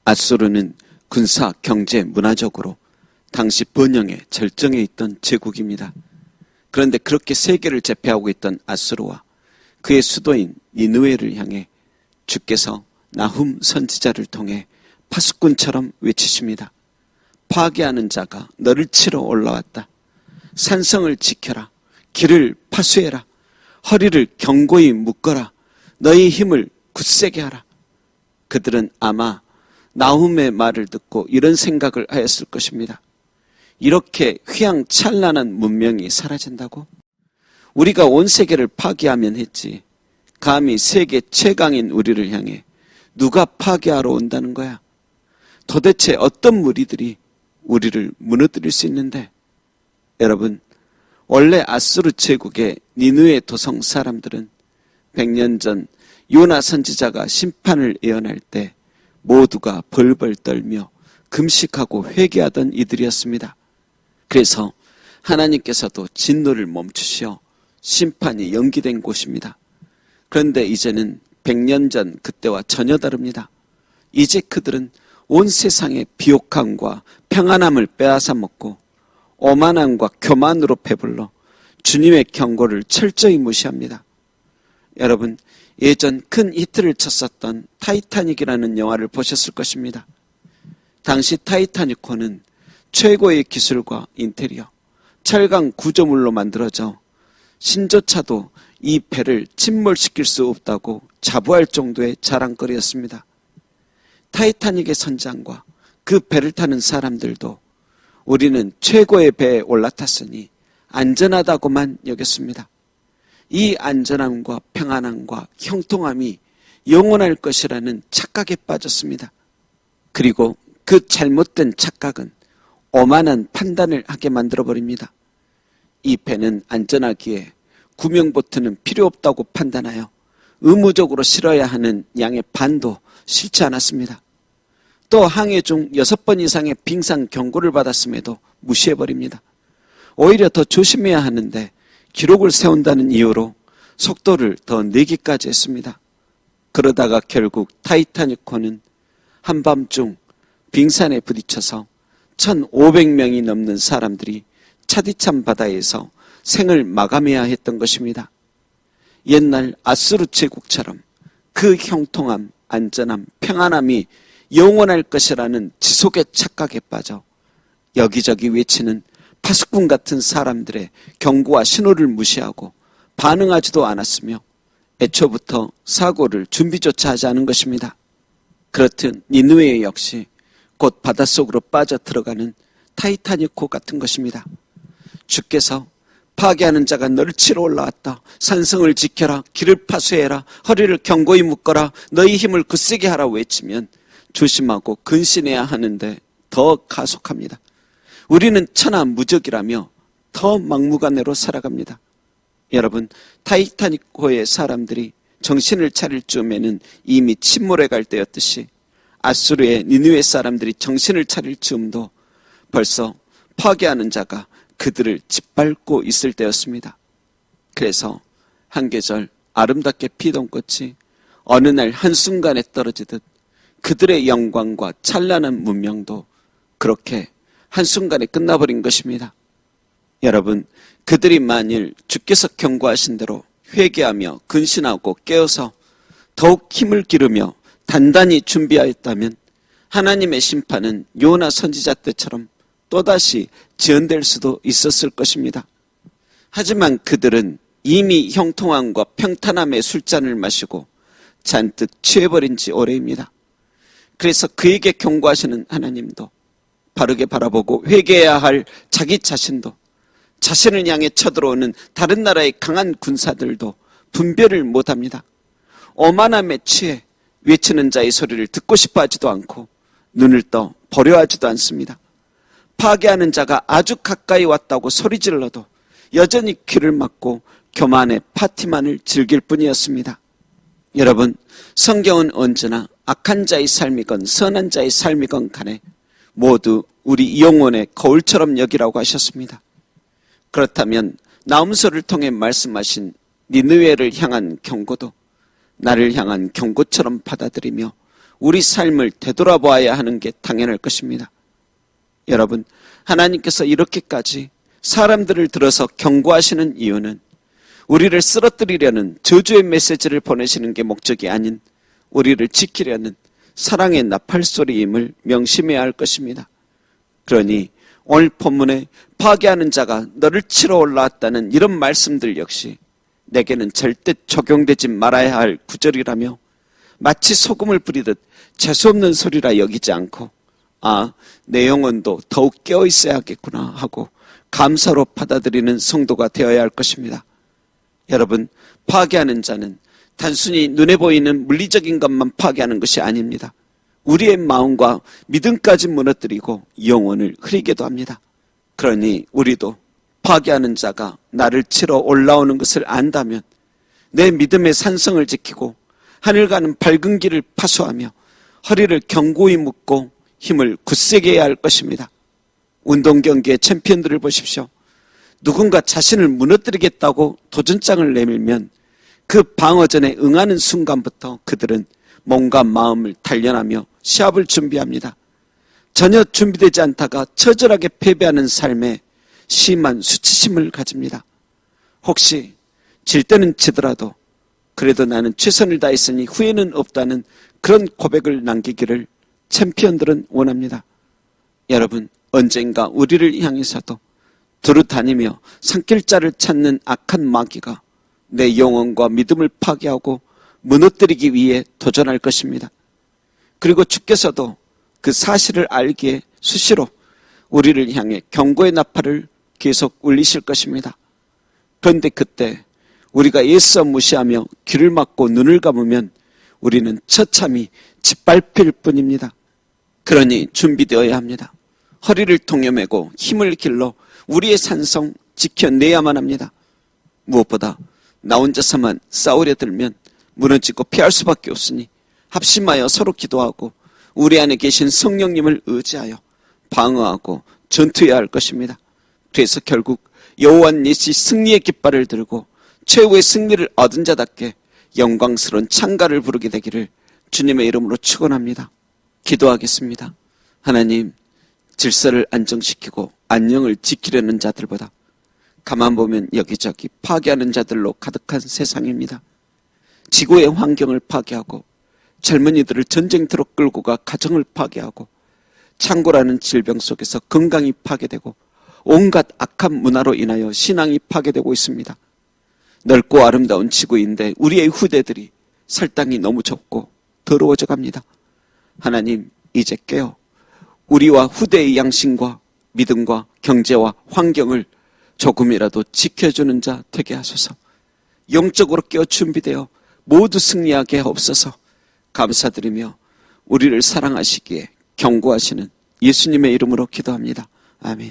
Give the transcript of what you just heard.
앗수르는 군사, 경제, 문화적으로 당시 번영의 절정에 있던 제국입니다. 그런데 그렇게 세계를 제패하고 있던 앗수르와 그의 수도인 니느웨를 향해 주께서 나훔 선지자를 통해 파수꾼처럼 외치십니다. 파괴하는 자가 너를 치러 올라왔다. 산성을 지켜라. 길을 파수해라. 허리를 견고히 묶어라. 너희 힘을 굳세게 하라. 그들은 아마 나훔의 말을 듣고 이런 생각을 하였을 것입니다. 이렇게 휘황찬란한 문명이 사라진다고? 우리가 온 세계를 파괴하면 했지. 감히 세계 최강인 우리를 향해 누가 파괴하러 온다는 거야? 도대체 어떤 무리들이 우리를 무너뜨릴 수 있는데? 여러분, 원래 앗수르 제국의 니느웨 도성 사람들은 100년 전 요나 선지자가 심판을 예언할 때 모두가 벌벌 떨며 금식하고 회개하던 이들이었습니다. 그래서 하나님께서도 진노를 멈추시어 심판이 연기된 곳입니다. 그런데 이제는 100년 전 그때와 전혀 다릅니다. 이제 그들은 온 세상의 비옥함과 평안함을 빼앗아 먹고 오만함과 교만으로 배불러 주님의 경고를 철저히 무시합니다. 여러분, 예전 큰 히트를 쳤었던 타이타닉이라는 영화를 보셨을 것입니다. 당시 타이타닉호는 최고의 기술과 인테리어, 철강 구조물로 만들어져 신조차도 이 배를 침몰시킬 수 없다고 자부할 정도의 자랑거리였습니다. 타이타닉의 선장과 그 배를 타는 사람들도 우리는 최고의 배에 올라탔으니 안전하다고만 여겼습니다. 이 안전함과 평안함과 형통함이 영원할 것이라는 착각에 빠졌습니다. 그리고 그 잘못된 착각은 오만한 판단을 하게 만들어버립니다. 이 배는 안전하기에 구명보트는 필요 없다고 판단하여 의무적으로 실어야 하는 양의 반도 실지 않았습니다. 또 항해 중 6번 이상의 빙상 경고를 받았음에도 무시해버립니다. 오히려 더 조심해야 하는데 기록을 세운다는 이유로 속도를 더 내기까지 했습니다. 그러다가 결국 타이타닉호는 한밤중 빙산에 부딪혀서 1,500명이 넘는 사람들이 차디찬 바다에서 생을 마감해야 했던 것입니다. 옛날 앗수르 제국처럼 그 형통함, 안전함, 평안함이 영원할 것이라는 지속의 착각에 빠져 여기저기 외치는 파수꾼 같은 사람들의 경고와 신호를 무시하고 반응하지도 않았으며 애초부터 사고를 준비조차 하지 않은 것입니다. 그렇듯 니느웨 역시 곧 바닷속으로 빠져 들어가는 타이타닉호 같은 것입니다. 주께서 파괴하는 자가 너를 치러 올라왔다. 산성을 지켜라. 길을 파수해라. 허리를 견고히 묶어라. 너희 힘을 굳세게 하라 외치면 조심하고 근신해야 하는데 더 가속합니다. 우리는 천하무적이라며 더 막무가내로 살아갑니다. 여러분, 타이타닉호의 사람들이 정신을 차릴 즈음에는 이미 침몰해 갈 때였듯이 앗수르의 니느웨 사람들이 정신을 차릴 즈음도 벌써 파괴하는 자가 그들을 짓밟고 있을 때였습니다. 그래서 한 계절 아름답게 피던 꽃이 어느 날 한순간에 떨어지듯 그들의 영광과 찬란한 문명도 그렇게 한순간에 끝나버린 것입니다. 여러분, 그들이 만일 주께서 경고하신 대로 회개하며 근신하고 깨어서 더욱 힘을 기르며 단단히 준비하였다면 하나님의 심판은 요나 선지자 때처럼 또다시 지연될 수도 있었을 것입니다. 하지만 그들은 이미 형통함과 평탄함의 술잔을 마시고 잔뜩 취해버린 지 오래입니다. 그래서 그에게 경고하시는 하나님도 바르게 바라보고 회개해야 할 자기 자신도 자신을 향해 쳐들어오는 다른 나라의 강한 군사들도 분별을 못합니다. 오만함에 취해 외치는 자의 소리를 듣고 싶어 하지도 않고 눈을 떠 보려 하지도 않습니다. 파괴하는 자가 아주 가까이 왔다고 소리질러도 여전히 귀를 막고 교만의 파티만을 즐길 뿐이었습니다. 여러분, 성경은 언제나 악한 자의 삶이건 선한 자의 삶이건 간에 모두 우리 영혼의 거울처럼 여기라고 하셨습니다. 그렇다면 나훔서를 통해 말씀하신 니느웨를 향한 경고도 나를 향한 경고처럼 받아들이며 우리 삶을 되돌아보아야 하는 게 당연할 것입니다. 여러분, 하나님께서 이렇게까지 사람들을 들어서 경고하시는 이유는 우리를 쓰러뜨리려는 저주의 메시지를 보내시는 게 목적이 아닌 우리를 지키려는 사랑의 나팔소리임을 명심해야 할 것입니다. 그러니 오늘 본문에 파괴하는 자가 너를 치러 올라왔다는 이런 말씀들 역시 내게는 절대 적용되지 말아야 할 구절이라며 마치 소금을 뿌리듯 재수없는 소리라 여기지 않고 내 영혼도 더욱 깨어 있어야겠구나 하고 감사로 받아들이는 성도가 되어야 할 것입니다. 여러분, 파괴하는 자는 단순히 눈에 보이는 물리적인 것만 파괴하는 것이 아닙니다. 우리의 마음과 믿음까지 무너뜨리고 영혼을 흐리게도 합니다. 그러니 우리도 파괴하는 자가 나를 치러 올라오는 것을 안다면 내 믿음의 산성을 지키고 하늘 가는 밝은 길을 파수하며 허리를 견고히 묶고 힘을 굳세게 해야 할 것입니다. 운동 경기의 챔피언들을 보십시오. 누군가 자신을 무너뜨리겠다고 도전장을 내밀면 그 방어전에 응하는 순간부터 그들은 몸과 마음을 단련하며 시합을 준비합니다. 전혀 준비되지 않다가 처절하게 패배하는 삶에 심한 수치심을 가집니다. 혹시 질 때는 지더라도 그래도 나는 최선을 다했으니 후회는 없다는 그런 고백을 남기기를 챔피언들은 원합니다. 여러분, 언젠가 우리를 향해서도 두루 다니며 산길자를 찾는 악한 마귀가 내 영혼과 믿음을 파괴하고 무너뜨리기 위해 도전할 것입니다. 그리고 주께서도 그 사실을 알기에 수시로 우리를 향해 경고의 나팔을 계속 울리실 것입니다. 그런데 그때 우리가 예수 무시하며 귀를 막고 눈을 감으면 우리는 처참히 짓밟힐 뿐입니다. 그러니 준비되어야 합니다. 허리를 동여매고 힘을 길러 우리의 산성 지켜내야만 합니다. 무엇보다 나 혼자서만 싸우려 들면 무너지고 피할 수밖에 없으니 합심하여 서로 기도하고 우리 안에 계신 성령님을 의지하여 방어하고 전투해야 할 것입니다. 그래서 결국 여호와 니시 승리의 깃발을 들고 최후의 승리를 얻은 자답게 영광스러운 찬가를 부르게 되기를 주님의 이름으로 축원합니다. 기도하겠습니다. 하나님, 질서를 안정시키고 안녕을 지키려는 자들보다 가만 보면 여기저기 파괴하는 자들로 가득한 세상입니다. 지구의 환경을 파괴하고 젊은이들을 전쟁터로 끌고 가 가정을 파괴하고 창고라는 질병 속에서 건강이 파괴되고 온갖 악한 문화로 인하여 신앙이 파괴되고 있습니다. 넓고 아름다운 지구인데 우리의 후대들이 살 땅이 너무 좁고 더러워져 갑니다. 하나님, 이제 깨어 우리와 후대의 양심과 믿음과 경제와 환경을 조금이라도 지켜주는 자 되게 하소서. 영적으로 깨어 준비되어 모두 승리하게 하옵소서. 감사드리며 우리를 사랑하시기에 경고하시는 예수님의 이름으로 기도합니다. 아멘.